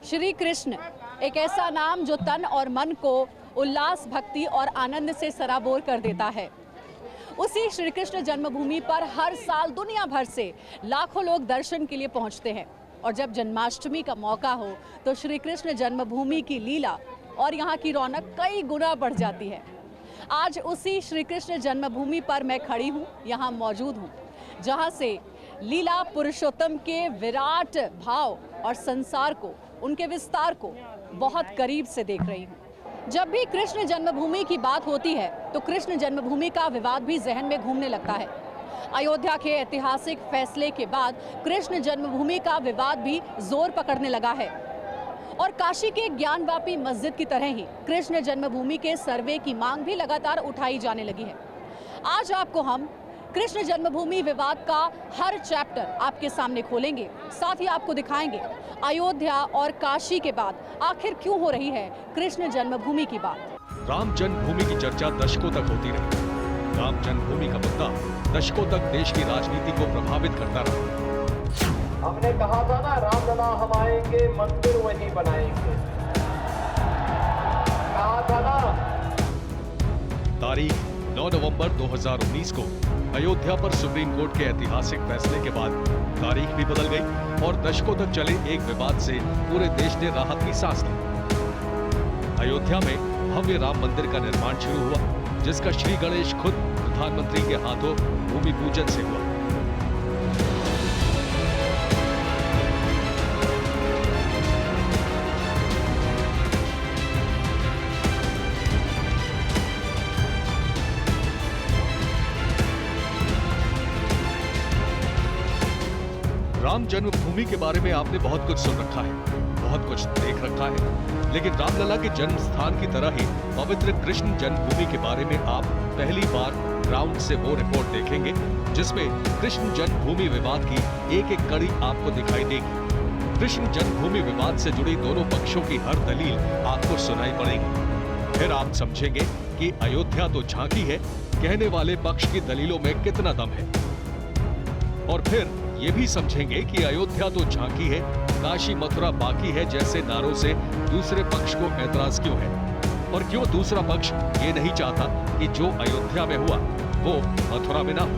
श्री कृष्ण एक ऐसा नाम जो तन और मन को उल्लास, भक्ति और आनंद से सराबोर कर देता है। उसी श्री कृष्ण जन्मभूमि पर हर साल दुनिया भर से लाखों लोग दर्शन के लिए पहुंचते हैं और जब जन्माष्टमी का मौका हो तो श्री कृष्ण जन्मभूमि की लीला और यहाँ की रौनक कई गुना बढ़ जाती है। आज उसी श्री कृष्ण जन्मभूमि पर मैं खड़ी हूँ, यहाँ मौजूद हूँ, जहाँ से लीला पुरुषोत्तम के विराट भाव और संसार को, उनके विस्तार को बहुत करीब से देख रही हूँ। जब भी कृष्ण जन्मभूमि की बात होती है तो कृष्ण जन्मभूमि का विवाद भी जहन में घूमने लगता है। अयोध्या के ऐतिहासिक फैसले के बाद कृष्ण जन्मभूमि का विवाद भी जोर पकड़ने लगा है और काशी के ज्ञानवापी मस्जिद की तरह ही कृष्ण जन्मभूमि के सर्वे की मांग भी लगातार उठाई जाने लगी है। आज आपको हम कृष्ण जन्मभूमि विवाद का हर चैप्टर आपके सामने खोलेंगे, साथ ही आपको दिखाएंगे अयोध्या और काशी के बाद आखिर क्यों हो रही है कृष्ण जन्मभूमि की बात। राम जन्मभूमि की चर्चा दशकों तक होती रही। राम जन्मभूमि का मुद्दा दशकों तक देश की राजनीति को प्रभावित करता रहा। हमने कहा था ना, रामलला हम आएंगे, मंदिर वहीं बनाएंगे, कहा था ना। तारीख 9 नवंबर 2019 को अयोध्या पर सुप्रीम कोर्ट के ऐतिहासिक फैसले के बाद तारीख भी बदल गई और दशकों तक चले एक विवाद से पूरे देश ने राहत की सांस ली। अयोध्या में भव्य राम मंदिर का निर्माण शुरू हुआ, जिसका श्री गणेश खुद प्रधानमंत्री के हाथों भूमि पूजन से हुआ। राम जन्मभूमि के बारे में आपने बहुत कुछ सुन रखा है, बहुत कुछ देख रखा है, लेकिन रामलला के जन्म स्थान की तरह ही पवित्र कृष्ण जन्मभूमि के बारे में आप पहली बार ग्राउंड से वो रिपोर्ट देखेंगे जिसमें कृष्ण जन्मभूमि विवाद की एक एक कड़ी आपको दिखाई देगी। कृष्ण जन्मभूमि विवाद से जुड़ी दोनों पक्षों की हर दलील आपको सुनाई पड़ेगी। फिर आप समझेंगे कि अयोध्या तो झांकी है, कहने वाले पक्ष की दलीलों में कितना दम है। और फिर ये भी समझेंगे कि अयोध्या तो झांकी है, काशी मथुरा बाकी है जैसे नारों से दूसरे पक्ष को ऐतराज क्यों है और क्यों दूसरा पक्ष ये नहीं चाहता कि जो अयोध्या में हुआ वो मथुरा में ना हो।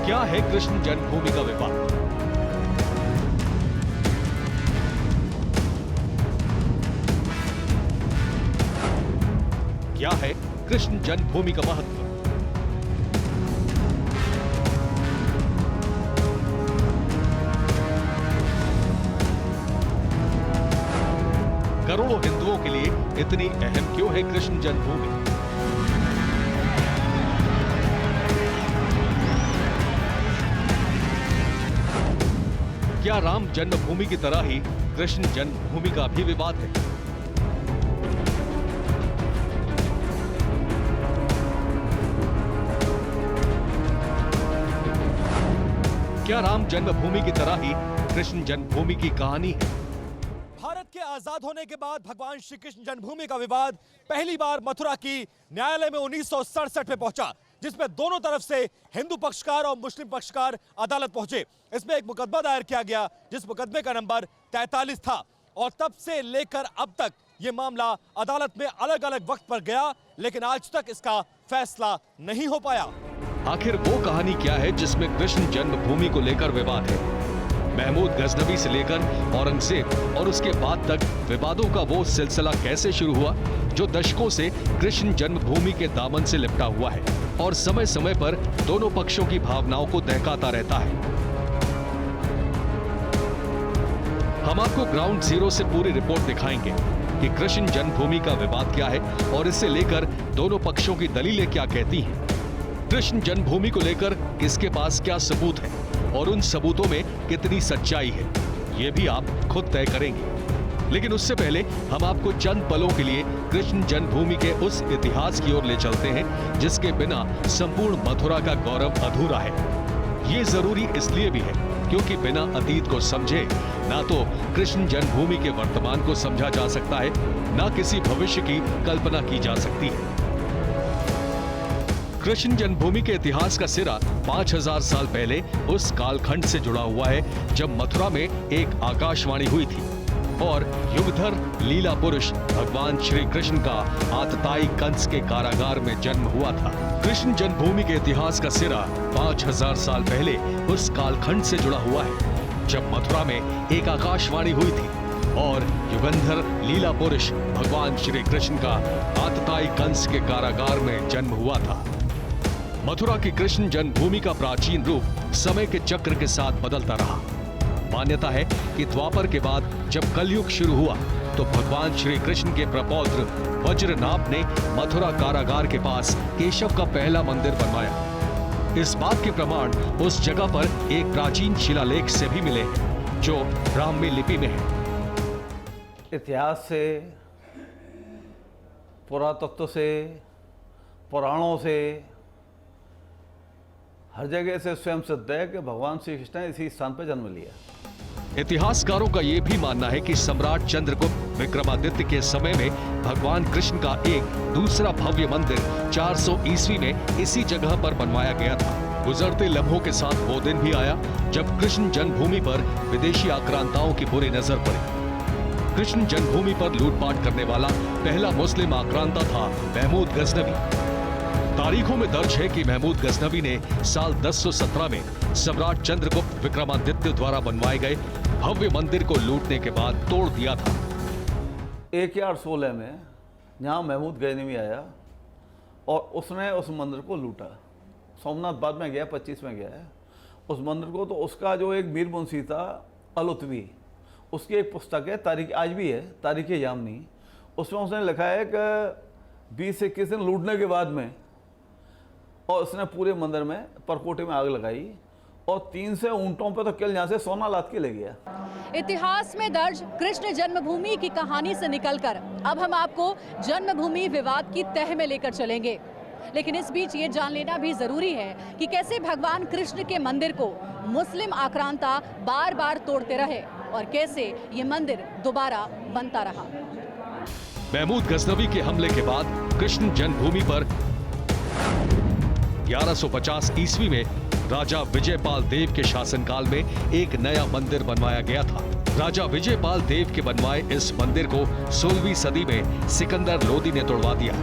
क्या है कृष्ण जन्मभूमि का विवाद? क्या है कृष्ण जन्मभूमि का महत्व? करोड़ों हिंदुओं के लिए इतनी अहम क्यों है कृष्ण जन्मभूमि? क्या राम जन्मभूमि की तरह ही कृष्ण जन्मभूमि का भी विवाद है? क्या राम जन्मभूमि की तरह ही कृष्ण जन्मभूमि की कहानी है? भारत के आजाद होने के बाद भगवान श्री कृष्ण जन्मभूमि का विवाद पहली बार मथुरा की न्यायालय में 1967 में पहुंचा, जिसमें दोनों तरफ से हिंदू पक्षकार और मुस्लिम पक्षकार अदालत पहुंचे। इसमें एक मुकदमा दायर किया गया जिस मुकदमे का नंबर 43 था और तब से लेकर अब तक ये मामला अदालत में अलग अलग वक्त पर गया, लेकिन आज तक इसका फैसला नहीं हो पाया। आखिर वो कहानी क्या है जिसमें कृष्ण जन्मभूमि को लेकर विवाद है? महमूद गजनवी से लेकर औरंगजेब और उसके बाद तक विवादों का वो सिलसिला कैसे शुरू हुआ जो दशकों से कृष्ण जन्मभूमि के दामन से लिपटा हुआ है और समय समय पर दोनों पक्षों की भावनाओं को दहकाता रहता है। हम आपको ग्राउंड जीरो से पूरी रिपोर्ट दिखाएंगे कि कृष्ण जन्मभूमि का विवाद क्या है और इससे लेकर दोनों पक्षों की दलीलें क्या कहती हैं। कृष्ण जन्मभूमि को लेकर किसके पास क्या सबूत है और उन सबूतों में कितनी सच्चाई है, ये भी आप खुद तय करेंगे। लेकिन उससे पहले हम आपको चंद पलों के लिए कृष्ण जन्मभूमि के उस इतिहास की ओर ले चलते हैं जिसके बिना संपूर्ण मथुरा का गौरव अधूरा है। ये जरूरी इसलिए भी है क्योंकि बिना अतीत को समझे ना तो कृष्ण जन्मभूमि के वर्तमान को समझा जा सकता है, ना किसी भविष्य की कल्पना की जा सकती है। कृष्ण जन्मभूमि के इतिहास का सिरा 5000 साल पहले उस कालखंड से जुड़ा हुआ है जब मथुरा में एक आकाशवाणी हुई थी और युगधर लीला पुरुष भगवान श्री कृष्ण का आतताई कंस के कारागार में जन्म हुआ था। कृष्ण जन्मभूमि के इतिहास का सिरा 5000 साल पहले उस कालखंड से जुड़ा हुआ है जब मथुरा में एक आकाशवाणी हुई थी और युगंधर लीला पुरुष भगवान श्री कृष्ण का आतताई कंस के कारागार में जन्म हुआ था। मथुरा की कृष्ण जन्मभूमि का प्राचीन रूप समय के चक्र के साथ बदलता रहा। मान्यता है कि द्वापर के बाद जब कलयुग शुरू हुआ तो भगवान श्री कृष्ण के प्रपौत्र वज्रनाभ ने मथुरा कारागार के पास केशव का पहला मंदिर बनवाया। इस बात के प्रमाण उस जगह पर एक प्राचीन शिलालेख से भी मिले हैं जो ब्राह्मी लिपि में है। इतिहास से, पुरातत्व से, पुराणों से, हर जगह से स्वयं सिद्ध है कि भगवान श्री कृष्ण ने इसी स्थान पर जन्म लिया। इतिहासकारों का यह भी मानना है कि सम्राट चंद्रगुप्त विक्रमादित्य के समय में भगवान कृष्ण का एक दूसरा भव्य मंदिर 400 ईस्वी में इसी जगह पर बनवाया गया था। गुजरते लम्हों के साथ वो दिन भी आया जब कृष्ण जन्मभूमि पर विदेशी आक्रांताओं की बुरी नजर पड़ी। कृष्ण जन्मभूमि पर लूटपाट करने वाला पहला मुस्लिम आक्रांता था महमूद गजनवी। तारीखों में दर्ज है कि महमूद गजनवी ने साल 1017 में सम्राट चंद्रगुप्त विक्रमादित्य द्वारा बनवाए गए भव्य मंदिर को लूटने के बाद तोड़ दिया था। 1116 में यहाँ महमूद गजनवी आया और उसने उस मंदिर को लूटा। सोमनाथ बाद में गया, 25 में गया है उस मंदिर को। तो उसका जो एक मीर मुंशी था अलुत्वी, उसकी एक पुस्तक है, तारीख आज भी है, तारीख यामनी। उसमें उसने लिखा है कि 20 से 21 दिन लूटने के बाद में और उसने पूरे मंदिर में परकोटे में आग लगाई और 3 से ऊंटों पर तो केवल यहाँ से सोना लाद के ले गया। इतिहास में दर्ज कृष्ण जन्मभूमि की कहानी से निकलकर अब हम आपको जन्मभूमि विवाद की तह में लेकर चलेंगे। लेकिन इस बीच ये जान लेना भी जरूरी है कि कैसे भगवान कृष्ण के मंदिर को मुस्लिम आक्रांता बार बार तोड़ते रहे और कैसे ये मंदिर दोबारा बनता रहा। महमूद गजनवी के हमले के बाद कृष्ण जन्मभूमि पर 1150 ईस्वी में राजा विजयपाल देव के शासनकाल में एक नया मंदिर बनवाया गया था। राजा विजयपाल देव के बनवाए इस मंदिर को 16वीं सदी में सिकंदर लोदी ने तोड़वा दिया।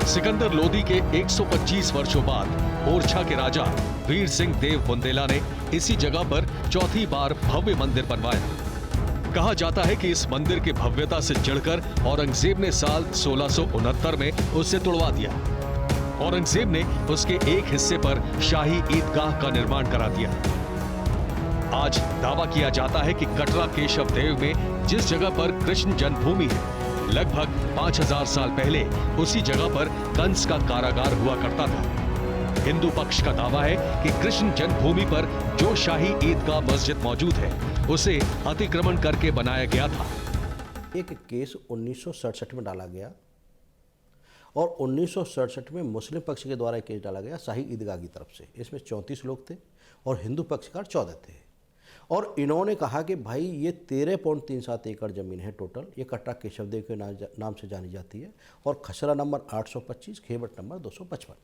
सिकंदर लोदी के 125 वर्षों बाद ओरछा के राजा वीर सिंह देव बुंदेला ने इसी जगह पर चौथी बार भव्य मंदिर बनवाया। कहा जाता है कि इस मंदिर की भव्यता से चिढ़कर औरंगजेब ने साल 1669 में उसे तोड़वा दिया। औरंगजेब ने उसके एक हिस्से पर शाही ईदगाह का निर्माण करा दिया। आज दावा किया जाता है कि कटरा केशव देव में जिस जगह पर कृष्ण जन्मभूमि है, लगभग 5000 साल पहले उसी जगह पर कंस का कारागार हुआ करता था। हिंदू पक्ष का दावा है कि कृष्ण जन्मभूमि पर जो शाही ईदगाह मस्जिद मौजूद है उसे अतिक्रमण करके बनाया गया था। एक केस 1967 में डाला गया और 1967 में मुस्लिम पक्ष के द्वारा केस डाला गया शाही ईदगाह की तरफ से। इसमें 34 लोग थे और हिंदू पक्षकार 14 थे और इन्होंने कहा कि भाई ये 13.37 एकड़ ज़मीन है टोटल। ये कटरा केशवदेव के नाम से जानी जाती है और खसरा नंबर 825, खेवट नंबर 255।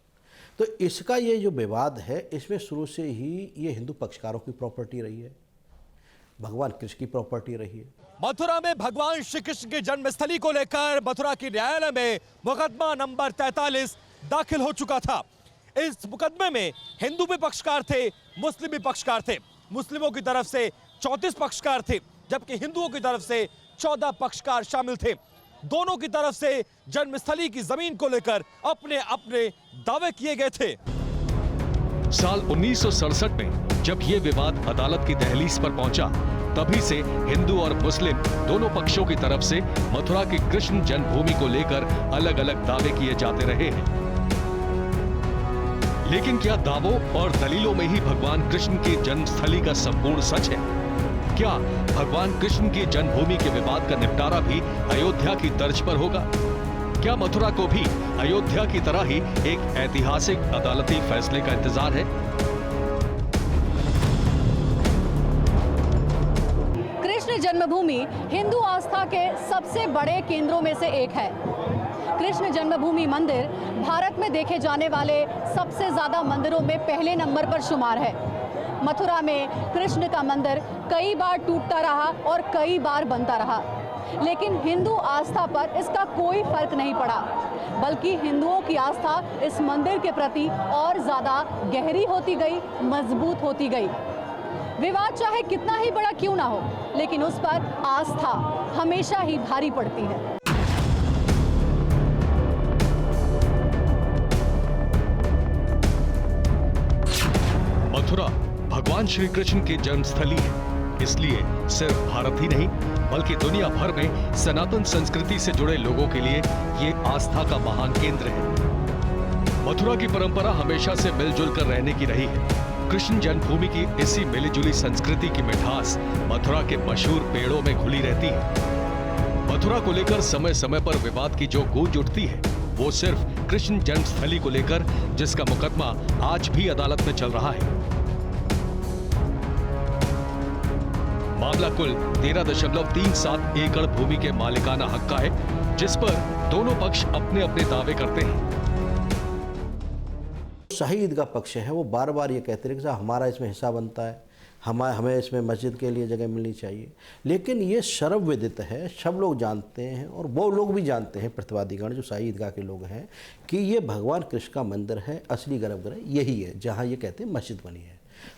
तो इसका ये जो विवाद है इसमें शुरू से ही ये हिंदू पक्षकारों की प्रॉपर्टी रही है, भगवान कृष्ण की प्रॉपर्टी रही है। मथुरा में भगवान श्री कृष्ण की जन्मस्थली को लेकर मथुरा की न्यायालय में मुकदमा नंबर 43 दाखिल हो चुका था। इस मुकदमे में हिंदू भी पक्षकार थे, मुस्लिम भी पक्षकार थे। मुस्लिमों की तरफ से 34 पक्षकार थे जबकि हिंदुओं की तरफ से 14 पक्षकार शामिल थे। दोनों की तरफ से जन्मस्थली की जमीन को लेकर अपने अपने दावे किए गए थे। साल 1967 में जब ये विवाद अदालत की दहलीज पर पहुंचा, तभी से हिंदू और मुस्लिम दोनों पक्षों की तरफ से मथुरा की कृष्ण जन्मभूमि को लेकर अलग अलग दावे किए जाते रहे हैं। लेकिन क्या दावों और दलीलों में ही भगवान कृष्ण की जन्मस्थली का संपूर्ण सच है? क्या भगवान कृष्ण की जन्मभूमि के विवाद का निपटारा भी अयोध्या की तर्ज पर होगा? क्या मथुरा को भी अयोध्या की तरह ही एक ऐतिहासिक अदालती फैसले का इंतजार है? कृष्ण जन्मभूमि हिंदू आस्था के सबसे बड़े केंद्रों में से एक है। कृष्ण जन्मभूमि मंदिर भारत में देखे जाने वाले सबसे ज़्यादा मंदिरों में पहले नंबर पर शुमार है। मथुरा में कृष्ण का मंदिर कई बार टूटता रहा और कई बार बनता रहा, लेकिन हिंदू आस्था पर इसका कोई फर्क नहीं पड़ा, बल्कि हिंदुओं की आस्था इस मंदिर के प्रति और ज़्यादा गहरी होती गई, मजबूत होती गई। विवाद चाहे कितना ही बड़ा क्यों ना हो, लेकिन उस पर आस्था हमेशा ही भारी पड़ती है। मथुरा भगवान श्री कृष्ण की जन्मस्थली है, इसलिए सिर्फ भारत ही नहीं बल्कि दुनिया भर में सनातन संस्कृति से जुड़े लोगों के लिए ये आस्था का महान केंद्र है। मथुरा की परंपरा हमेशा से मिलजुल कर रहने की रही है। कृष्ण जन्मभूमि की इसी मिलीजुली संस्कृति की मिठास मथुरा के मशहूर पेड़ों में घुली रहती है। मथुरा को लेकर समय समय पर विवाद की जो गूंज उठती है, वो सिर्फ कृष्ण जन्मस्थली को लेकर, जिसका मुकदमा आज भी अदालत में चल रहा है। मामला कुल 13.37 एकड़ भूमि के मालिकाना हक का है, जिस पर दोनों पक्ष अपने अपने दावे करते हैं। शाही ईदगाह पक्ष है वो बार बार ये कहते रहे कि हमारा इसमें हिस्सा बनता है, हमें इसमें मस्जिद के लिए जगह मिलनी चाहिए, लेकिन ये सर्वविदित है, सब लोग जानते हैं और वो लोग भी जानते हैं, प्रतिवादीगण जो शाही ईदगाह के लोग हैं, कि ये भगवान कृष्ण का मंदिर है, असली गर्भगृह यही है जहाँ ये कहते हैं मस्जिद बनी है।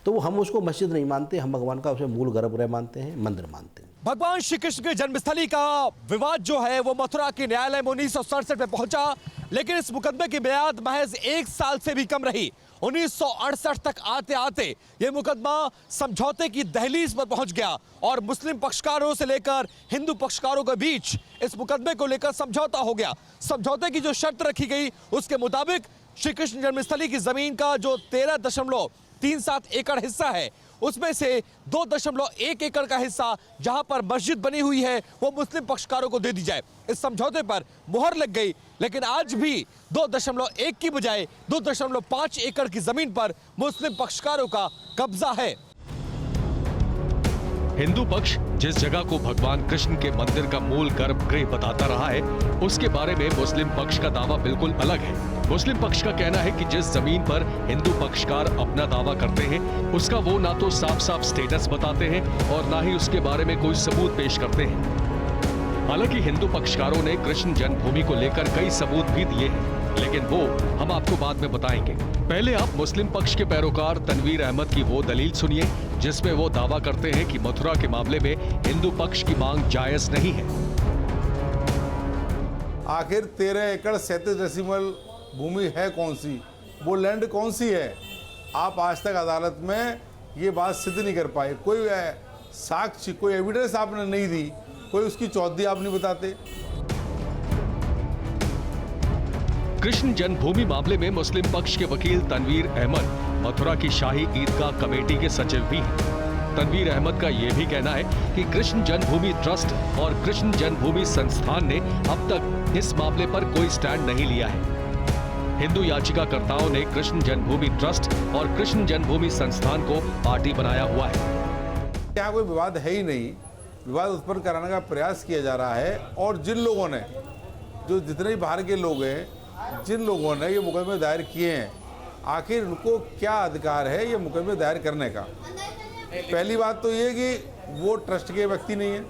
तो हम उसको मस्जिद नहीं मानते, हम भगवान का उसे मूल गर्भगृह मानते हैं, मंदिर मानते हैं। भगवान श्री कृष्ण के जन्मस्थली का विवाद जो है वो मथुरा के न्यायालय में 1967 में पहुंचा, लेकिन इस मुकदमे की मियाद महज 1 साल से भी कम रही। 1968 तक आते आते ये मुकदमा समझौते की दहलीज पर पहुंच गया और मुस्लिम पक्षकारों से लेकर हिंदू पक्षकारों के बीच इस मुकदमे को लेकर समझौता हो गया। समझौते की जो शर्त रखी गई उसके मुताबिक श्री कृष्ण जन्मस्थली की जमीन का जो 13.37 एकड़ हिस्सा है, उसमें से 2.1 एकड़ का हिस्सा जहां पर मस्जिद बनी हुई है वो मुस्लिम पक्षकारों को दे दी जाए। इस समझौते पर मुहर लग गई, लेकिन आज भी 2.1 की बजाय 2.5 एकड़ की जमीन पर मुस्लिम पक्षकारों का कब्जा है। हिंदू पक्ष जिस जगह को भगवान कृष्ण के मंदिर का मूल गर्भगृह बताता रहा है, उसके बारे में मुस्लिम पक्ष का दावा बिल्कुल अलग है। मुस्लिम पक्ष का कहना है कि जिस जमीन पर हिंदू पक्षकार अपना दावा करते हैं, उसका वो ना तो साफ साफ स्टेटस बताते हैं और ना ही उसके बारे में कोई सबूत पेश करते हैं। हालांकि हिंदू पक्षकारों ने कृष्ण जन्मभूमि को लेकर कई सबूत भी दिए हैं, लेकिन वो हम आपको बाद में बताएंगे। पहले आप मुस्लिम पक्ष के पैरोकार तनवीर अहमद की वो दलील सुनिए जिसमें वो दावा करते हैं कि मथुरा के मामले में हिंदू पक्ष की मांग जायज नहीं है। आखिर 13 एकड़ 37 डेसिमल भूमि है कौन सी, वो लैंड कौन सी है? आप आज तक अदालत में ये बात सिद्ध नहीं कर पाए। कोई साक्ष्य, कोई एविडेंस आपने नहीं दी, कोई उसकी चौधरी आप नहीं बताते। कृष्ण जन्मभूमि मामले में मुस्लिम पक्ष के वकील तनवीर अहमद मथुरा की शाही ईदगाह कमेटी के सचिव भी हैं। तनवीर अहमद का यह भी कहना है कि कृष्ण जन्मभूमि ट्रस्ट और कृष्ण जन्मभूमि संस्थान ने अब तक इस मामले पर कोई स्टैंड नहीं लिया है। हिंदू याचिकाकर्ताओं ने कृष्ण जन्मभूमि ट्रस्ट और कृष्ण जन्मभूमि संस्थान को पार्टी बनाया हुआ है। यहाँ कोई विवाद है ही नहीं, विवाद उत्पन्न कराने का प्रयास किया जा रहा है। और जिन लोगों ने, जो जितने भी बाहर के लोग हैं, जिन लोगों ने ये मुकदमे दायर किए हैं, आखिर उनको क्या अधिकार है ये मुकदमे दायर करने का? पहली बात तो ये कि वो ट्रस्ट के व्यक्ति नहीं है।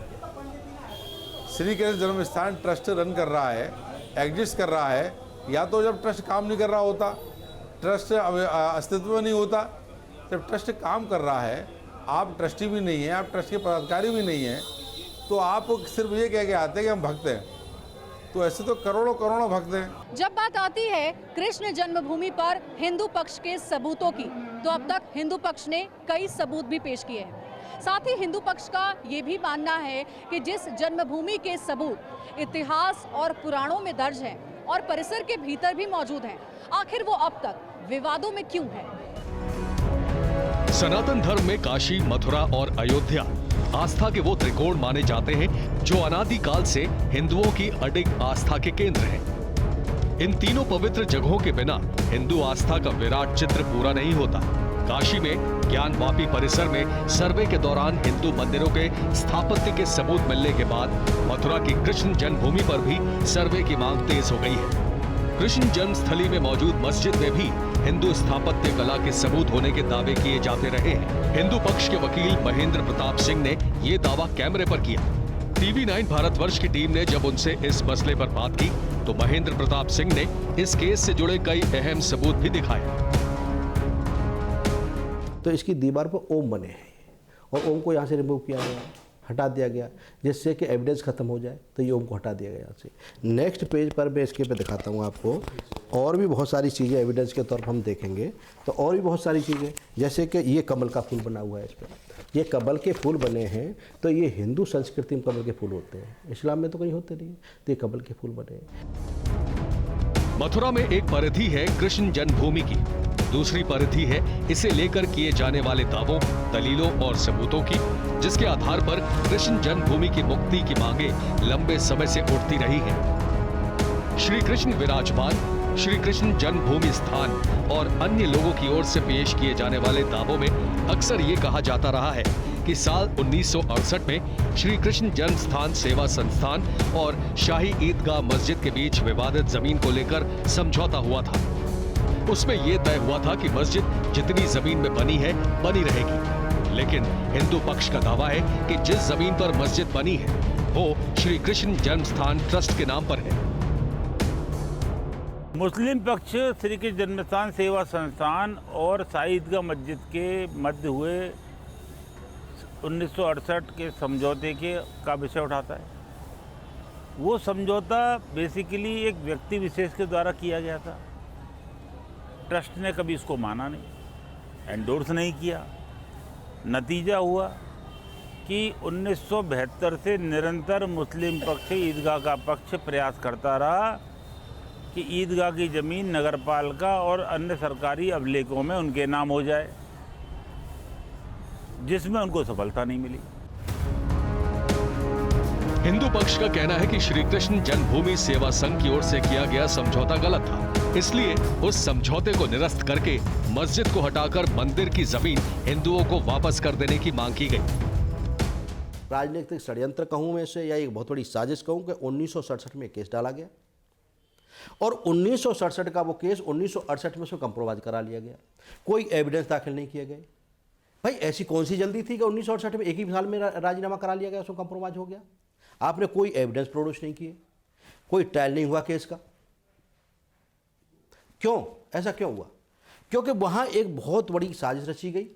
श्री कृष्ण जन्मस्थान ट्रस्ट रन कर रहा है, एग्जिस्ट कर रहा है। या तो जब ट्रस्ट काम नहीं कर रहा होता, ट्रस्ट अस्तित्व में नहीं होता, जब ट्रस्ट काम कर रहा है, आप ट्रस्टी भी नहीं हैं, आप ट्रस्ट के पदाधिकारी भी नहीं हैं, तो आप सिर्फ ये कह के आते हैं कि हम भक्त हैं। तो ऐसे तो करोड़ों करोड़ों भक्त हैं। जब बात आती है कृष्ण जन्मभूमि पर हिंदू पक्ष के सबूतों की, तो अब तक हिंदू पक्ष ने कई सबूत भी पेश किए हैं। साथ ही हिंदू पक्ष का ये भी मानना है कि जिस जन्मभूमि के सबूत इतिहास और पुराणों में दर्ज हैं और परिसर के भीतर भी मौजूद हैं, आखिर वो अब तक विवादों में क्यों है? सनातन धर्म में काशी, मथुरा और अयोध्या आस्था के वो त्रिकोण माने जाते हैं जो अनादिकाल से हिंदुओं की अडिग आस्था के केंद्र हैं। इन तीनों पवित्र जगहों के बिना हिंदू आस्था का विराट चित्र पूरा नहीं होता। काशी में ज्ञानवापी परिसर में सर्वे के दौरान हिंदू मंदिरों के स्थापत्य के सबूत मिलने के बाद मथुरा की कृष्ण जन्मभूमि पर भी सर्वे की मांग तेज हो गई है। कृष्ण जन्मस्थली में मौजूद मस्जिद में भी हिंदू स्थापत्य कला के सबूत होने के दावे किए जाते रहे हैं। हिंदू पक्ष के वकील महेंद्र प्रताप सिंह ने ये दावा कैमरे पर किया। TV9 भारतवर्ष की टीम ने जब उनसे इस मसले पर बात की तो महेंद्र प्रताप सिंह ने इस केस से जुड़े कई अहम सबूत भी दिखाए। तो इसकी दीवार पर ओम बने हैं और ओम को यहाँ से रिमूव किया गया, हटा दिया गया, जिससे कि एविडेंस खत्म हो जाए। तो ये ओम को हटा दिया गया यहाँ से। नेक्स्ट पेज पर मैं इसके पे दिखाता हूँ आपको, और भी बहुत सारी चीज़ें एविडेंस के तौर पर हम देखेंगे तो और भी बहुत सारी चीज़ें, जैसे कि ये कमल का फूल बना हुआ है, इस पर ये कमल के फूल बने हैं। तो ये हिंदू संस्कृति में कमल के फूल होते हैं, इस्लाम में तो कहीं होते नहीं। तो ये कमल के फूल बने हैं। मथुरा में एक परिधि है कृष्ण जन्मभूमि की, दूसरी परिधि है इसे लेकर किए जाने वाले दावों, दलीलों और सबूतों की, जिसके आधार पर कृष्ण जन्मभूमि की मुक्ति की मांगे लंबे समय से उठती रही हैं। श्री कृष्ण विराजमान, श्री कृष्ण जन्मभूमि स्थान और अन्य लोगों की ओर से पेश किए जाने वाले दावों में अक्सर ये कहा जाता रहा है कि साल 1968 में श्री कृष्ण जन्म स्थान सेवा संस्थान और शाही ईदगाह मस्जिद के बीच विवादित जमीन को लेकर समझौता हुआ था। उसमें यह तय हुआ था कि मस्जिद जितनी जमीन में बनी है बनी रहेगी, लेकिन हिंदू पक्ष का दावा है कि जिस जमीन पर मस्जिद बनी है वो श्री कृष्ण जन्म स्थान ट्रस्ट के नाम पर है। मुस्लिम पक्ष श्री कृष्ण जन्मस्थान सेवा संस्थान और शाही ईदगाह मस्जिद के मध्य हुए 1968 के समझौते का विषय उठाता है। वो समझौता बेसिकली एक व्यक्ति विशेष के द्वारा किया गया था। ट्रस्ट ने कभी इसको माना नहीं, एंडोर्स नहीं किया। नतीजा हुआ कि 1972 से निरंतर मुस्लिम पक्ष ईदगाह का पक्ष प्रयास करता रहा कि ईदगाह की ज़मीन नगरपालिका और अन्य सरकारी अभिलेखों में उनके नाम हो जाए, जिसमें उनको सफलता नहीं मिली। हिंदू पक्ष का कहना है कि श्री कृष्ण जन्मभूमि सेवा संघ की ओर से किया गया समझौता गलत था, इसलिए उस समझौते को निरस्त करके मस्जिद को हटाकर मंदिर की जमीन हिंदुओं को वापस कर देने की मांग की गई। राजनीतिक षड्यंत्र कहूँ मैं इसे, या एक बहुत बड़ी साजिश कहूँ कि 1967 में केस डाला गया और 1967 का वो केस 1968 में उसको कंप्रोमाइज करा लिया गया। कोई एविडेंस दाखिल नहीं किए गए। भाई ऐसी कौन सी जल्दी थी कि 1968 में एक ही साल में राजीनामा करा लिया गया, उसको कंप्रोमाइज हो गया। आपने कोई एविडेंस प्रोड्यूस नहीं किए, कोई ट्रायल नहीं हुआ केस का। क्यों ऐसा क्यों हुआ? क्योंकि वहां एक बहुत बड़ी साजिश रची गई।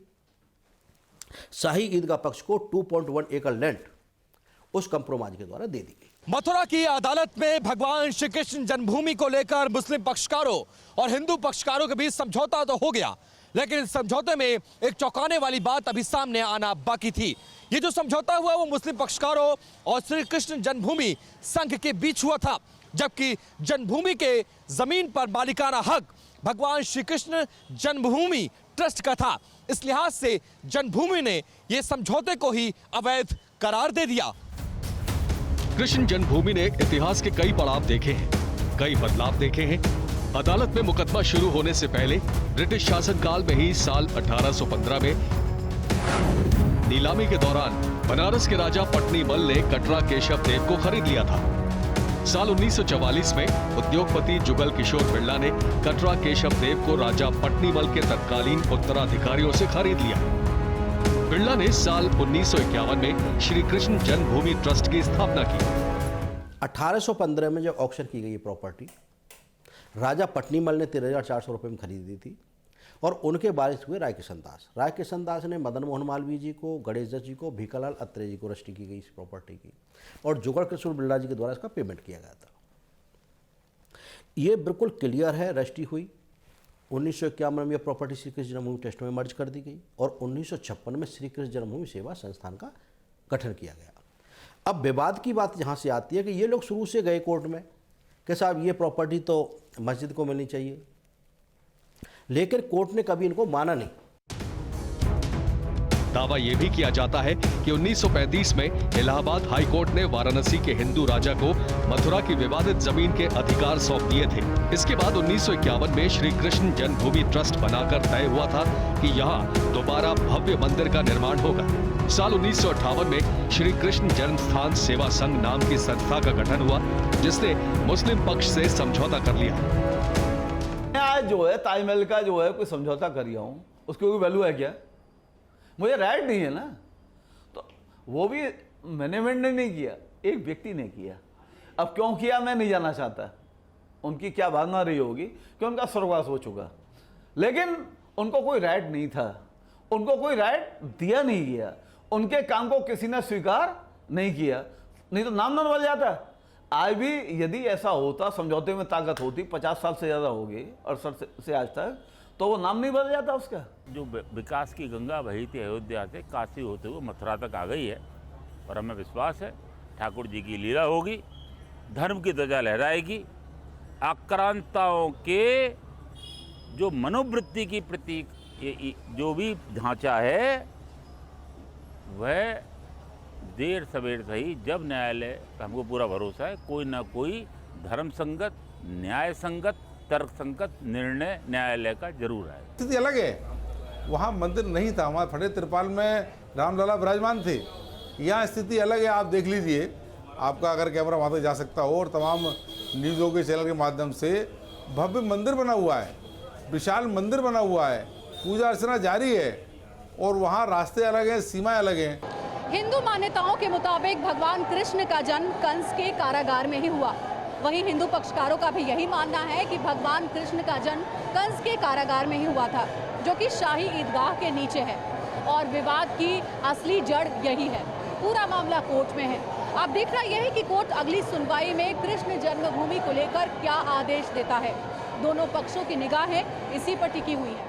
शाही ईदगाह पक्ष को 2.1 एकड़ लैंड उस कंप्रोमाइज के द्वारा दे दी गई। मथुरा की अदालत में भगवान श्री कृष्ण जन्मभूमि को लेकर मुस्लिम पक्षकारों और हिंदू पक्षकारों के बीच समझौता तो हो गया, लेकिन इस समझौते में एक चौंकाने वाली बात अभी सामने आना बाकी थी। ये जो समझौता हुआ वो मुस्लिम पक्षकारों और श्री कृष्ण जन्मभूमि संघ के बीच हुआ था, जबकि जन्मभूमि के जमीन पर मालिकाना हक भगवान श्री कृष्ण जन्मभूमि ट्रस्ट का था। इस लिहाज से जन्मभूमि ने यह समझौते को ही अवैध करार दे दिया। कृष्ण जन्मभूमि ने इतिहास के कई पड़ाव देखे हैं, कई बदलाव देखे हैं। अदालत में मुकदमा शुरू होने से पहले ब्रिटिश शासनकाल में ही साल 1815 में नीलामी के दौरान बनारस के राजा पटनीमल ने कटरा केशव देव को खरीद लिया था। साल 1944 में उद्योगपति जुगल किशोर बिरला ने कटरा केशव देव को राजा पटनीमल के तत्कालीन उत्तराधिकारियों से खरीद लिया। बिरला ने साल 1951 में श्री कृष्ण जन्मभूमि ट्रस्ट की स्थापना की। 1815 में जब ऑक्शन की गई प्रॉपर्टी, राजा पटनीमल ने 13,400 रुपये में खरीदी थी और उनके वारिस हुए रायकिशन दास। रायकिशन दास ने मदन मोहन मालवीय जी को, गणेश दत्त जी को, भीखालाल अत्रे जी को रजिस्ट्री की गई इस प्रॉपर्टी की और जुगल किशोर बिरला जी के द्वारा इसका पेमेंट किया गया था। ये बिल्कुल क्लियर है, रजिस्ट्री हुई। 1951 में यह प्रॉपर्टी श्री कृष्ण जन्मभूमि ट्रस्ट में मर्ज कर दी गई और 1956 में श्री कृष्ण जन्मभूमि सेवा संस्थान का गठन किया गया। अब विवाद की बात यहाँ से आती है कि ये लोग शुरू से गए कोर्ट में कि साहब ये प्रॉपर्टी तो मस्जिद को मिलनी चाहिए, लेकिन कोर्ट ने कभी इनको माना नहीं। दावा यह भी किया जाता है कि 1935 में इलाहाबाद हाई कोर्ट ने वाराणसी के हिंदू राजा को मथुरा की विवादित जमीन के अधिकार सौंप दिए थे। इसके बाद 1951 में श्री कृष्ण जन्मभूमि ट्रस्ट बनाकर तय हुआ था कि यहाँ दोबारा भव्य मंदिर का निर्माण होगा। साल 1958 में श्री कृष्ण जन्म स्थान सेवा संघ नाम की संस्था का गठन हुआ, जिसने मुस्लिम पक्ष से समझौता कर लिया। आज जो है ताजमहल का जो है कोई समझौता कर रहा हूँ, उसकी कोई वैल्यू है क्या? मुझे राइट नहीं है ना। तो वो भी मैनेजमेंट ने नहीं किया, एक व्यक्ति ने किया। अब क्यों किया मैं नहीं जानना चाहता, उनकी क्या भावना रही होगी कि उनका स्वर्गवास हो चुका, लेकिन उनको कोई राइट नहीं था, उनको कोई राइट दिया नहीं गया, उनके काम को किसी ने स्वीकार नहीं किया, नहीं तो नाम न बदल जाता। आज भी यदि ऐसा होता, समझौते में ताकत होती, 50 साल से ज़्यादा हो गई 68 से आज तक, तो वो नाम नहीं बदल जाता उसका। जो विकास की गंगा बही थी अयोध्या से काशी होते हुए मथुरा तक आ गई है, और हमें विश्वास है ठाकुर जी की लीला होगी, धर्म की ध्वजा लहराएगी, आक्रांताओं के जो मनोवृत्ति की प्रतीक जो भी ढांचा है वह देर सवेर सही, जब न्यायालय, हमको पूरा भरोसा है, कोई ना कोई धर्म संगत, न्याय संगत, तर्क संगत निर्णय न्यायालय का जरूर है। स्थिति अलग है, वहाँ मंदिर नहीं था, वहाँ फटे तिरपाल में रामलला विराजमान थे। यहाँ स्थिति अलग है, आप देख लीजिए, आपका अगर कैमरा वहाँ तक जा सकता हो और तमाम न्यूज़ों के चैनल के माध्यम से भव्य मंदिर बना हुआ है, विशाल मंदिर बना हुआ है, पूजा अर्चना जारी है, और वहाँ रास्ते अलग हैं, सीमाएं अलग हैं। हिंदू मान्यताओं के मुताबिक भगवान कृष्ण का जन्म कंस के कारागार में ही हुआ। वहीं हिंदू पक्षकारों का भी यही मानना है कि भगवान कृष्ण का जन्म कंस के कारागार में ही हुआ था, जो कि शाही ईदगाह के नीचे है, और विवाद की असली जड़ यही है। पूरा मामला कोर्ट में है। अब देखना यह है कि कोर्ट अगली सुनवाई में कृष्ण जन्मभूमि को लेकर क्या आदेश देता है। दोनों पक्षों की निगाहें इसी पर टिकी हुई हैं।